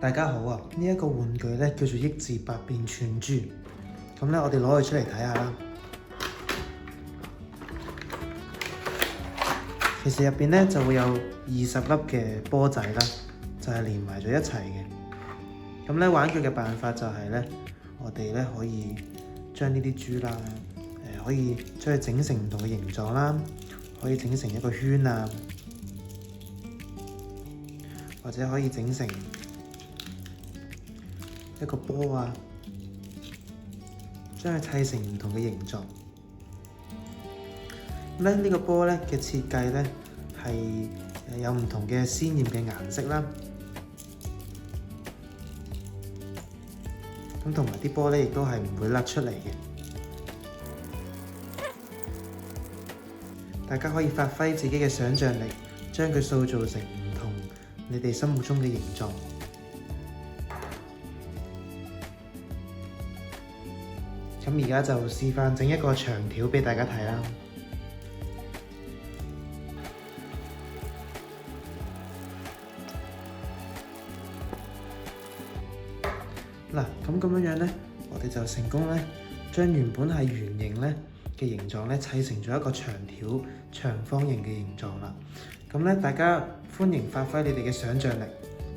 大家好啊！呢一個玩具咧叫做益智百變串珠，咁咧我哋攞佢出嚟睇下啦。其實入邊咧就會有20粒嘅波仔啦，就係連埋咗一齊嘅。咁咧玩佢嘅辦法就係咧，我哋咧可以將呢啲珠啦，可以將佢整成唔同嘅形狀啦，可以整成一個圈啊，或者可以整成一個波啊，將佢砌成唔同嘅形狀。咁呢個波咧嘅設計咧係有唔同嘅鮮豔嘅顏色啦。咁同埋啲波咧亦都係唔會甩出嚟嘅。大家可以發揮自己嘅想像力，將佢塑造成唔同你哋心目中嘅形狀。咁而家就示範整一個長條俾大家睇啦。嗱，咁樣咧，我哋就成功咧，將原本係圓形咧嘅形狀咧砌成咗一個長條長方形嘅形狀啦。咁咧，大家歡迎發揮你哋嘅想像力，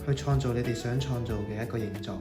去創造你哋想創造嘅一個形狀。